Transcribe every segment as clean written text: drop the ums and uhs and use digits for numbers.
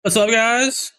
What's up, guys?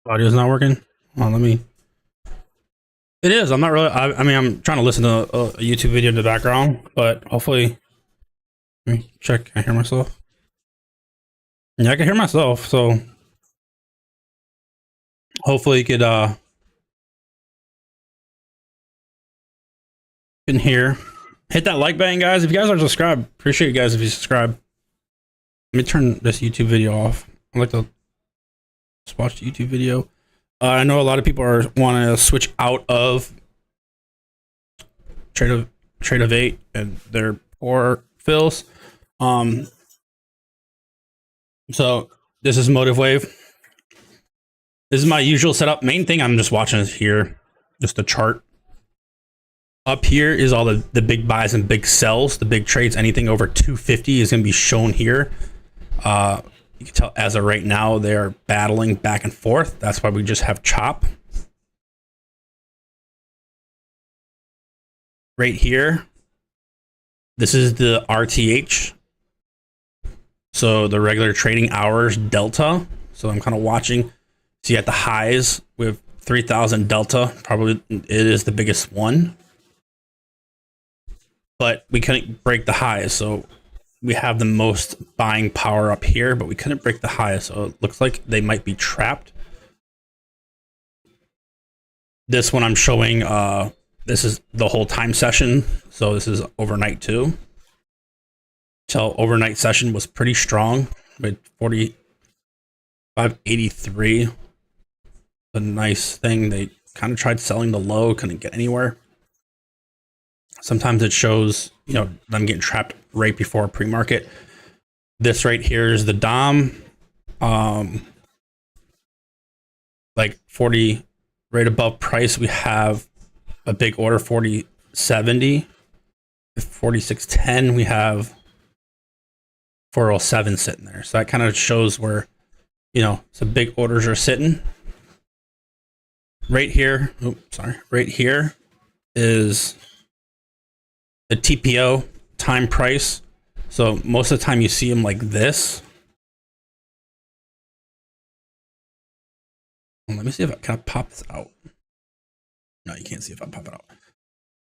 Audio's not working. Well, let me. It is. I'm not really. I mean, I'm trying to listen to a YouTube video in the background, but hopefully, let me check. Can I hear myself? Yeah, I can hear myself. So hopefully, you could can hear. Hit that like button, guys. If you guys are subscribed, appreciate you guys if you subscribe. Let me turn this YouTube video off. I like to just watch the YouTube video. I know a lot of people want to switch out of trade of 8 and their poor fills. So this is Motivewave. This is my usual setup. Main thing I'm just watching is here, just the chart. Up here is all the big buys and big sells, the big trades. Anything over 250 is going to be shown here. You can tell as of right now, they are battling back and forth. That's why we just have chop. Right here, this is the RTH. So the regular trading hours delta. So I'm kind of watching. See at the highs with 3,000 delta, probably it is the biggest one. But we couldn't break the highs, so we have the most buying power up here, but we couldn't break the highs, so it looks like they might be trapped. This one I'm showing, this is the whole time session, so this is overnight too. So overnight session was pretty strong with 45.83. A nice thing. They kind of tried selling the low, couldn't get anywhere. Sometimes it shows, you know, them getting trapped right before pre-market. This right here is the DOM. Like 40 right above price, we have a big order 4070. 4610, we have 407 sitting there. So that kind of shows where, you know, some big orders are sitting. Right here, right here is the TPO time price. So most of the time you see them like this. Let me see if I can pop this out. No, you can't see if I pop it out.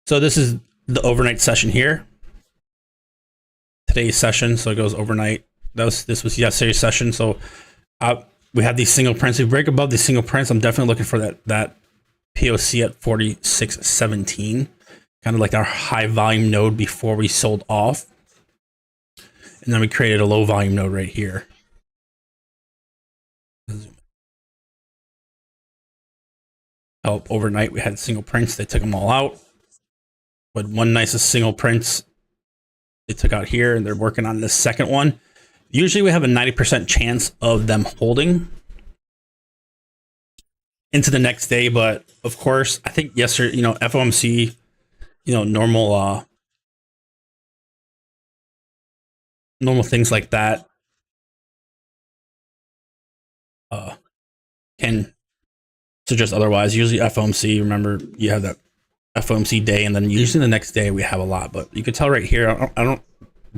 So this is the overnight session here. Today's session, so it goes overnight. This was yesterday's session. So we have these single prints. If we break above these single prints, I'm definitely looking for that POC at 4617. Kind of like our high volume node before we sold off. And then we created a low volume node right here. Oh, overnight we had single prints. They took them all out. But one nicest single prints they took out here, and they're working on this second one. Usually we have a 90% chance of them holding into the next day. But of course, I think yesterday, you know, FOMC, you know, normal things like that can suggest otherwise. Usually FOMC, remember, you have that FOMC day, and then usually the next day we have a lot. But you can tell right here, I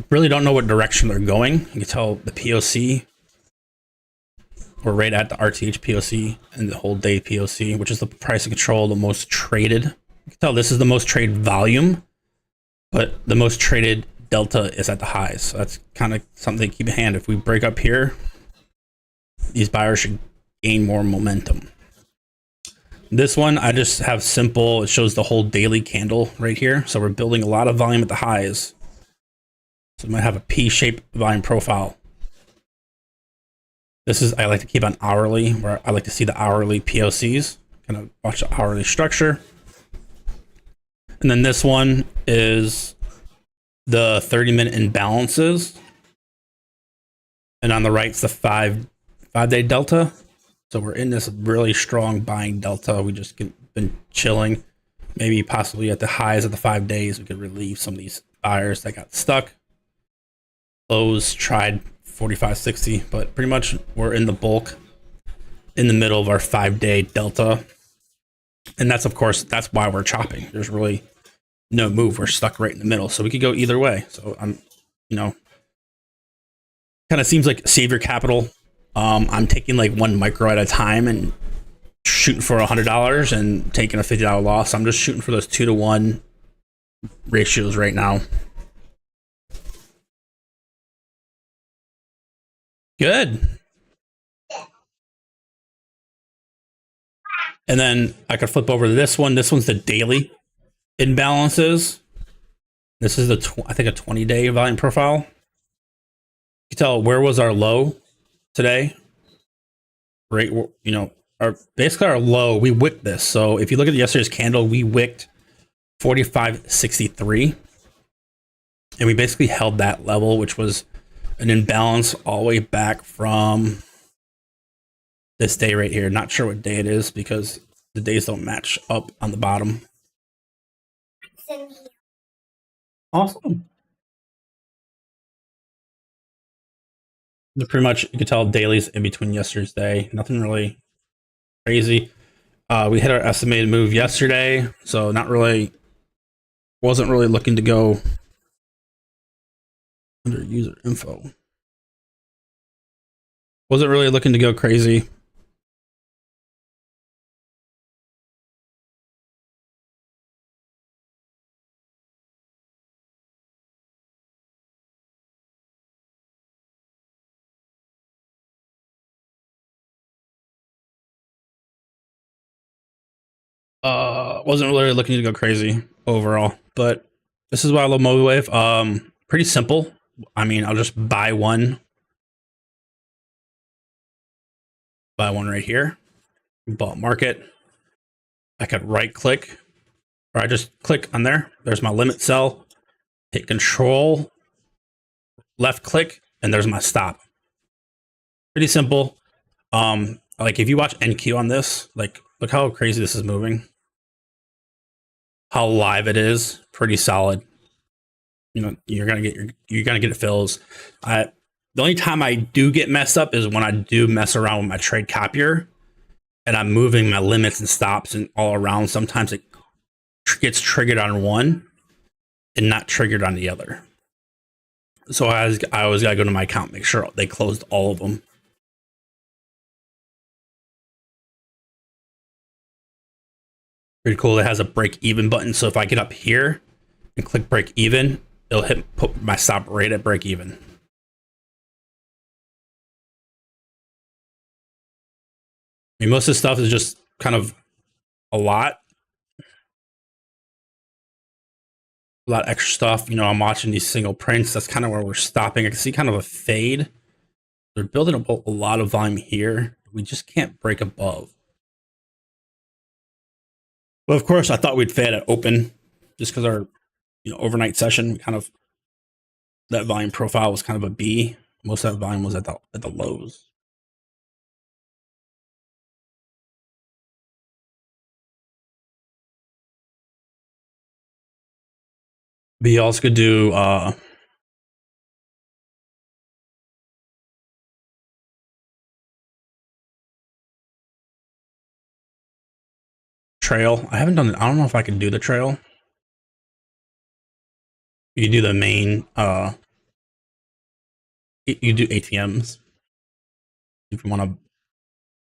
really don't know what direction they're going. You can tell the POC, we're right at the RTH POC and the whole day POC, which is the price of control, the most traded. You can tell this is the most traded volume, but the most traded delta is at the highs. So that's kind of something to keep in hand. If we break up here, these buyers should gain more momentum. This one, I just have simple, it shows the whole daily candle right here. So we're building a lot of volume at the highs. So we might have a P-shaped volume profile. This is, I like to keep on hourly, where I like to see the hourly POCs, kind of watch the hourly structure. And then this one is the 30-minute imbalances. And on the right, it's the five-day delta. So we're in this really strong buying delta. We just been chilling. Maybe possibly at the highs of the 5 days, we could relieve some of these buyers that got stuck. Lows tried 45.60, but pretty much we're in the bulk in the middle of our 5-day delta. And that's, of course, that's why we're chopping. There's really no move. We're stuck right in the middle. So we could go either way. So I'm, you know, kind of seems like save your capital. I'm taking like one micro at a time and shooting for $100 and taking a $50 loss. I'm just shooting for those 2-to-1 ratios right now. Good. And then I could flip over to this one. This one's the daily imbalances. This is the, I think, a 20-day volume profile. You can tell where was our low today. Right, you know, basically our low, we wicked this. So if you look at yesterday's candle, we wicked 45.63. And we basically held that level, which was an imbalance all the way back from this day right here. Not sure what day it is because the days don't match up on the bottom. Awesome. Pretty much, you can tell dailies in between yesterday's day. Nothing really crazy. We hit our estimated move yesterday, so wasn't really looking to go under user info. Wasn't really looking to go crazy. Wasn't really looking to go crazy overall, but this is why I love Motivewave. Pretty simple. I mean, I'll just buy one right here. Bought market. I could right click, or I just click on there. There's my limit sell. Hit control, left click, and there's my stop. Pretty simple. Like if you watch NQ on this, like look how crazy this is moving. How live it is. Pretty solid. You know, you're gonna get fills. The only time I do get messed up is when I do mess around with my trade copier and I'm moving my limits and stops and all around. Sometimes it gets triggered on one and not triggered on the other. So I always gotta go to my account, make sure they closed all of them. Pretty cool. It has a break even button. So if I get up here and click break even, it'll put my stop right at break even. I mean, most of this stuff is just kind of a lot extra stuff. You know, I'm watching these single prints. That's kind of where we're stopping. I can see kind of a fade. They're building a lot of volume here. We just can't break above. But of course, I thought we'd fade at open just because our overnight session kind of that volume profile was kind of a B. Most of that volume was at the lows. But you also could do trail. I haven't done it. I don't know if I can do the trail. You do the main you do ATMs. If you want to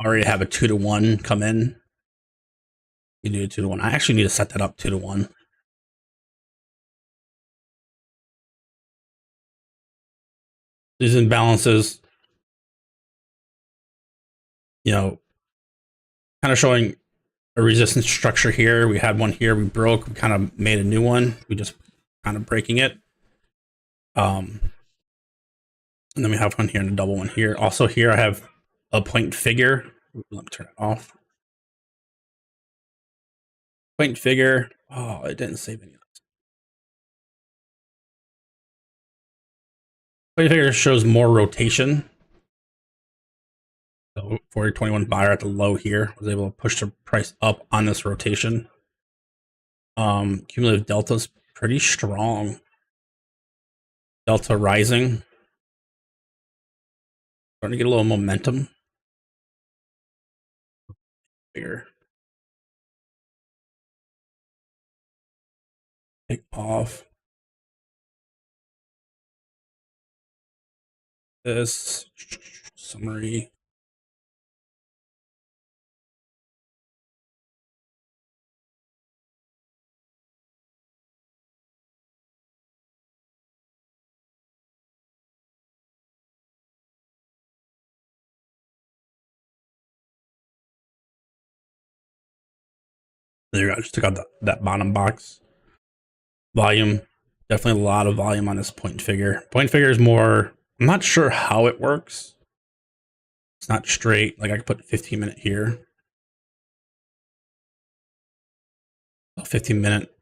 already have a 2-to-1 come in, you do a 2-to-1. I actually need to set that up 2-to-1. These imbalances, kind of showing a resistance structure here. We had one here, we broke, we kind of made a new one. We just kind of breaking it. And then we have one here and a double one here. Also here I have a point figure. Let me turn it off. Point figure. Oh, it didn't save any of that. Point figure shows more rotation. So 4021 buyer at the low here was able to push the price up on this rotation. Cumulative delta's pretty strong. Delta rising. Starting to get a little momentum. Bigger. Take off. This summary. There you go. I just took out that bottom box. Volume. Definitely a lot of volume on this point figure. Point figure is more, I'm not sure how it works. It's not straight. Like I could put 15-minute here. 15-minute.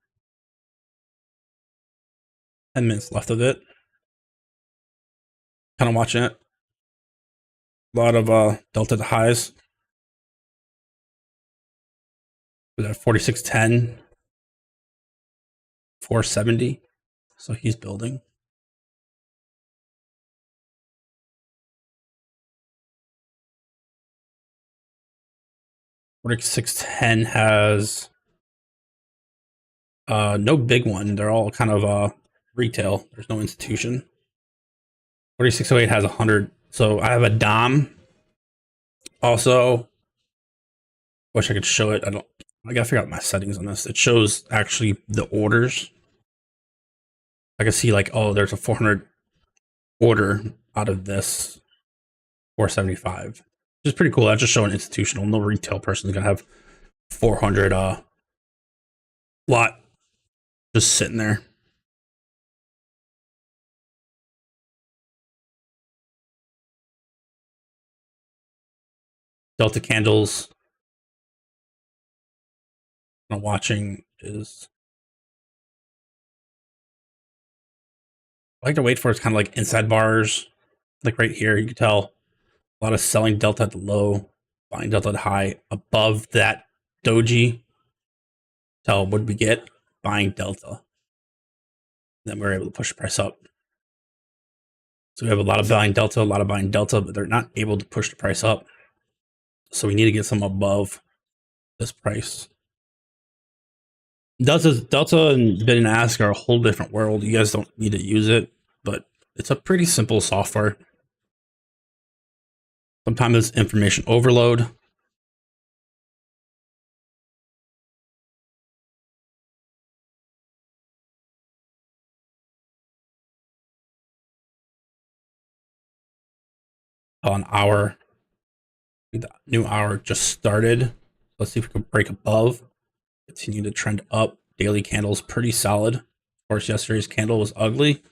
10 minutes left of it. Kind of watching it. A lot of delta to highs. We're at 4610. 470. So he's building. $4610 has no big one. They're all kind of retail. There's no institution. 4608 has 100. So I have a DOM. Also, wish I could show it. I gotta figure out my settings on this. It shows actually the orders. I can see like, oh, there's a 400 order out of this 475, which is pretty cool. That's just showing institutional. No retail person is gonna have 400 lot just sitting there. Delta candles. I'm watching is I like to wait for it's kind of like inside bars, like right here. You can tell a lot of selling delta at the low, buying delta at high. Above that doji, tell what did we get? Buying delta. Then we're able to push the price up. So we have a lot of buying delta, but they're not able to push the price up. So we need to get some above this price. Delta and bid and ask are a whole different world. You guys don't need to use it, but it's a pretty simple software. Sometimes it's information overload. An hour. The new hour just started. Let's see if we can break above. Continue to trend up. Daily candle's pretty solid. Of course, yesterday's candle was ugly.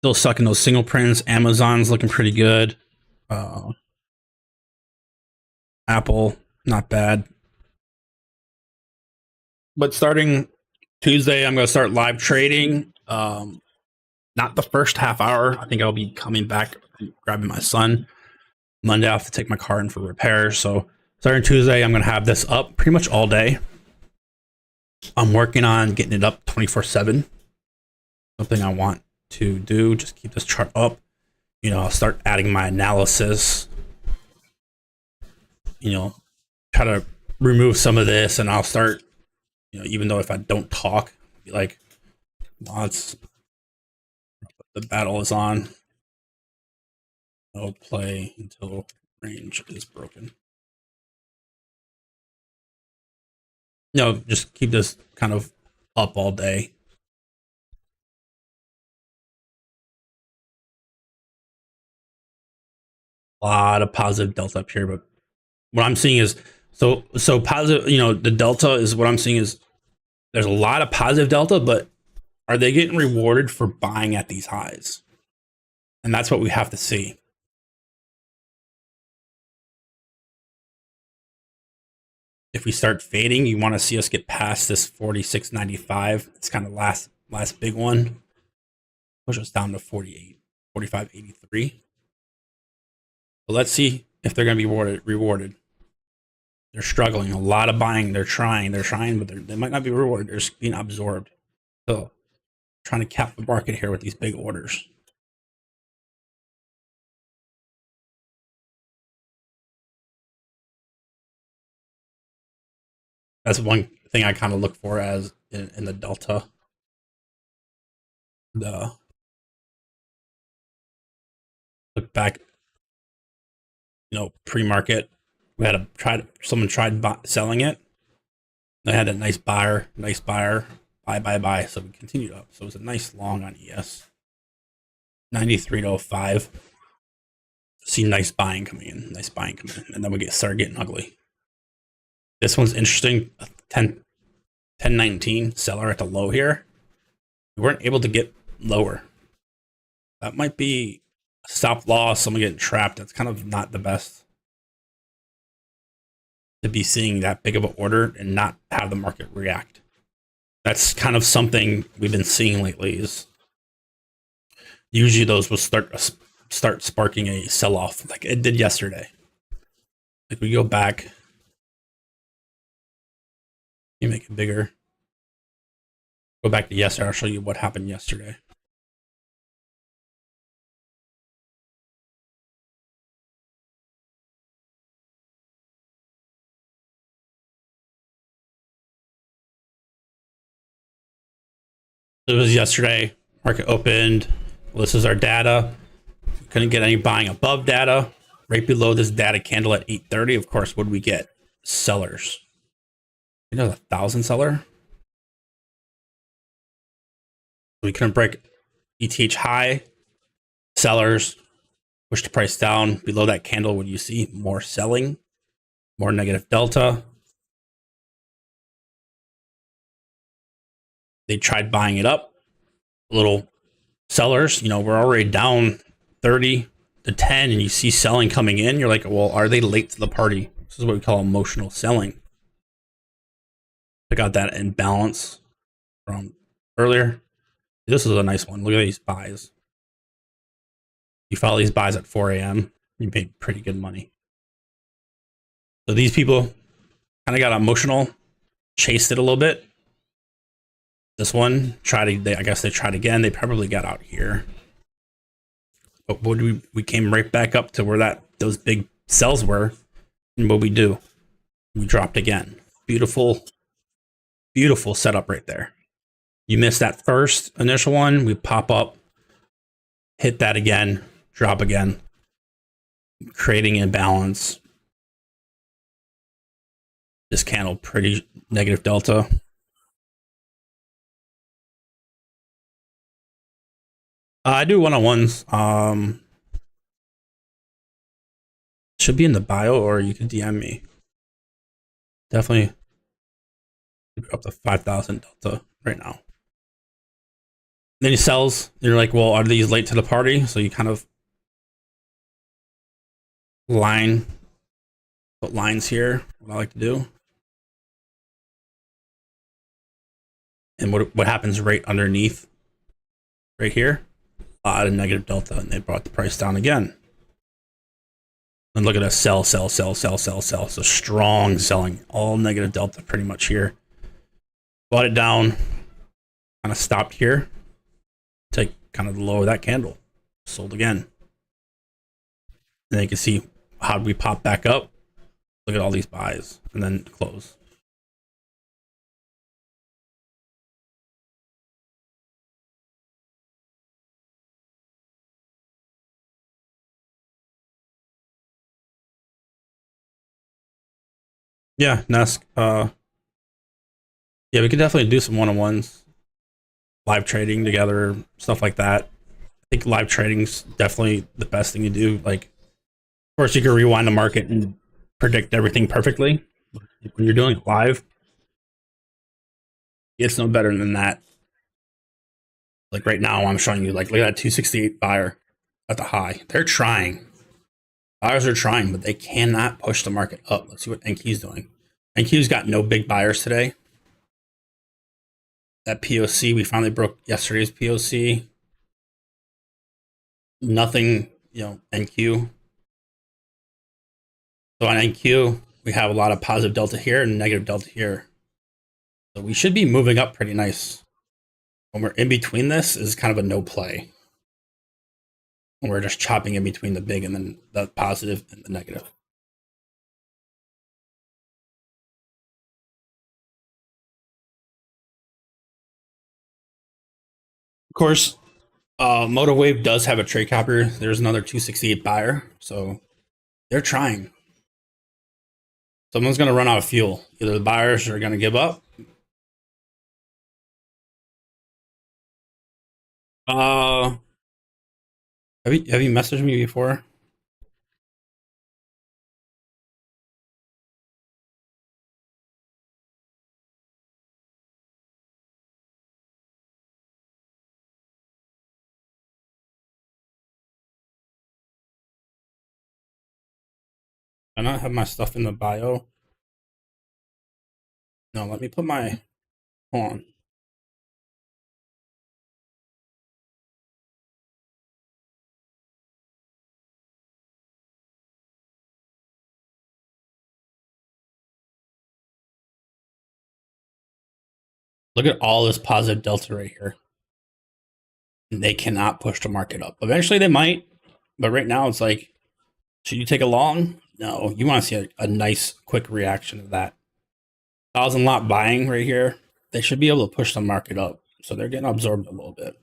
Still sucking those single prints. Amazon's looking pretty good. Apple, not bad. But starting Tuesday, I'm going to start live trading. Not the first half hour. I think I'll be coming back and grabbing my son. Monday, I have to take my car in for repairs. So starting Tuesday, I'm going to have this up pretty much all day. I'm working on getting it up 24/7. Something I want to do. Just keep this chart up. You know, I'll start adding my analysis. You know, try to remove some of this, and I'll start. You know, even though if I don't talk, be like, well, it's the battle is on. No play until range is broken. No, just keep this kind of up all day. lot of positive delta up here, but what I'm seeing is so positive. You know, the delta is what I'm seeing is there's a lot of positive delta, but are they getting rewarded for buying at these highs? And that's what we have to see. If we start fading, you want to see us get past this 46.95. It's kind of last big one. Push us down to 48, 45.83. So let's see if they're going to be rewarded. They're struggling. A lot of buying. They're trying, but they might not be rewarded. They're just being absorbed. So trying to cap the market here with these big orders. That's one thing I kind of look for as in the delta. The look back, you know, pre-market, we had someone tried selling it. They had a nice buyer, buy. So we continued up. So it was a nice long on ES. 93 to 05. See nice buying coming in, and then we start getting ugly. This one's interesting. 1019 seller at the low here. We weren't able to get lower. That might be a stop loss, someone getting trapped. That's kind of not the best to be seeing that big of an order and not have the market react. That's kind of something we've been seeing lately. Is usually those will start sparking a sell-off like it did yesterday. Like we go back, you make it bigger. Go back to yesterday. I'll show you what happened yesterday. It was yesterday. Market opened. Well, this is our data. Couldn't get any buying above data. Right below this data candle at 8:30. Of course, what did we get? Sellers. You know, 1,000 seller. We couldn't break ETH high. Sellers push the price down. Below that candle, what do you see? More selling, more negative delta. They tried buying it up. Little sellers, you know, we're already down 30 to 10, and you see selling coming in. You're like, well, are they late to the party? This is what we call emotional selling. I got that imbalance from earlier. This is a nice one. Look at these buys. You follow these buys at 4 a.m. You made pretty good money. So these people kind of got emotional, chased it a little bit. This one I guess they tried again. They probably got out here. But what we came right back up to where those big sells were. And what we do? We dropped again. Beautiful, beautiful setup right there. You missed that first initial one. We pop up, hit that again, drop again, creating imbalance. This candle, pretty negative delta. I do one-on-ones. Should be in the bio, or you can DM me. Definitely up to 5,000 delta right now. Then he sells. You're like, well, are these late to the party? So you kind of put lines here. What I like to do. And what happens right underneath, right here? A lot of negative delta, and they brought the price down again. And look at us, sell. So strong selling, all negative delta pretty much here. Bought it down, kind of stopped here. Take kind of the low of that candle, sold again. And then you can see how we pop back up. Look at all these buys, and then close. Yeah, Nesk. Yeah, we could definitely do some one-on-ones, live trading together, stuff like that. I think live trading's definitely the best thing to do. Like, Of course, you can rewind the market and predict everything perfectly. When you're doing it live, it's no better than that. Like right now, I'm showing you, like, look at that 268 buyer at the high. They're trying. Buyers are trying, but they cannot push the market up. Let's see what NQ's doing. NQ's got no big buyers today. That POC, we finally broke yesterday's POC. Nothing, NQ. So on NQ, we have a lot of positive delta here and negative delta here. So we should be moving up pretty nice. When we're in between, this is kind of a no play. When we're just chopping in between the big and then the positive and the negative. Of course, Motivewave does have a trade copper. There's another 268 buyer, so they're trying. Someone's going to run out of fuel. Either the buyers are going to give up. Have you messaged me before? I not have my stuff in the bio. No, let me put my on. Look at all this positive delta right here. And they cannot push the market up. Eventually they might, but right now it's like, should you take a long? No, you want to see a nice quick reaction to that. 1,000 lot buying right here. They should be able to push the market up. So they're getting absorbed a little bit.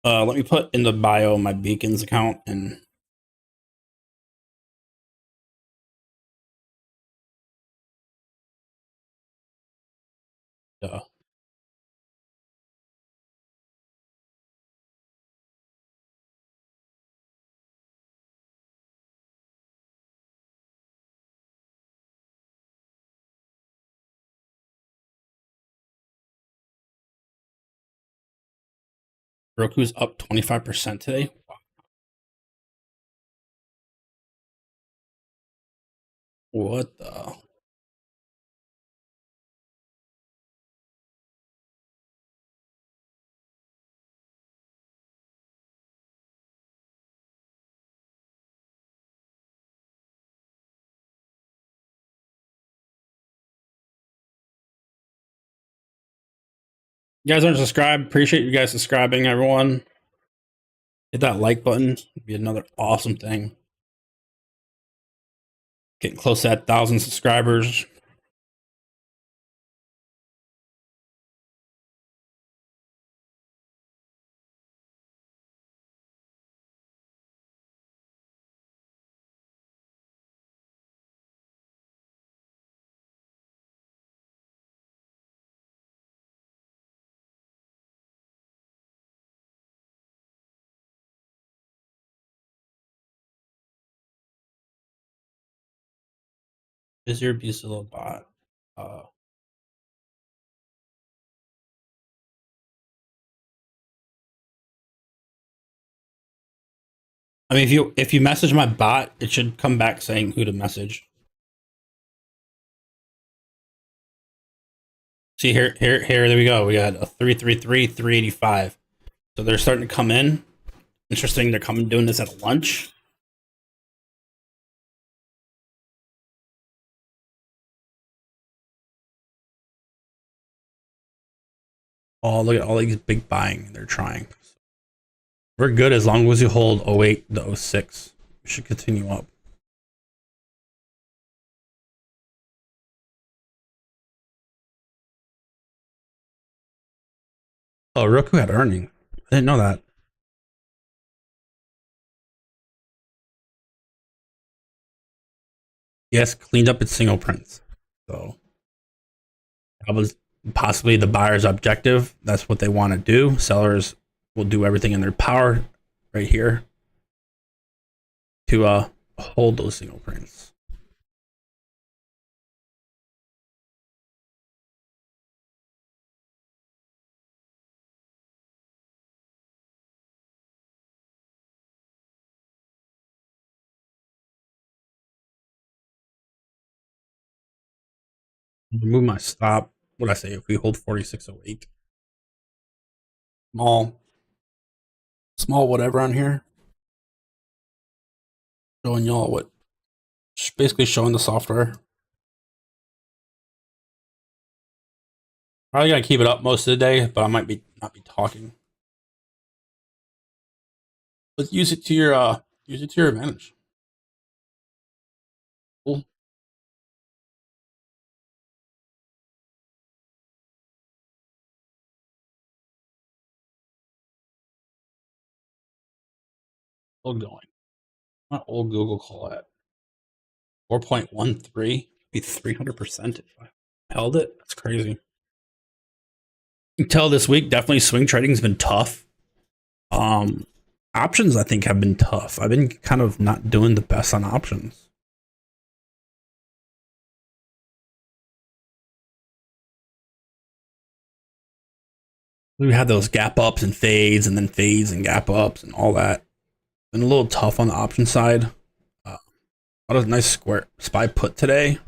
Let me put in the bio my Beacons account and Roku's up 25% today. What the? You guys aren't subscribed. Appreciate you guys subscribing, everyone. Hit that like button. It'd be another awesome thing. Getting close to that 1,000 subscribers. Is your abuse a little bot? I mean, if you message my bot, it should come back saying who to message. See here, there we go. We got a 333, 385. So they're starting to come in. Interesting, they're coming doing this at lunch. Oh, look at all these big buying they're trying. We're good as long as you hold 08 to 06. We should continue up. Oh, Roku had earning. I didn't know that. Yes, cleaned up its single prints. So that was possibly the buyer's objective. That's what they want to do. Sellers will do everything in their power right here. to hold those fingerprints. Remove my stop. What I say? If we hold 4608, small whatever on here, showing y'all what, basically showing the software. Probably gonna keep it up most of the day, but I might not be talking. But use it to your advantage. Cool. Still going. What old Google call that? 4.13, be 300% if I held it. That's crazy. Until this week, definitely swing trading's been tough. Options I think have been tough. I've been kind of not doing the best on options. We had those gap ups and fades, and then fades and gap ups and all that. Been a little tough on the option side. Got a nice square SPY put today.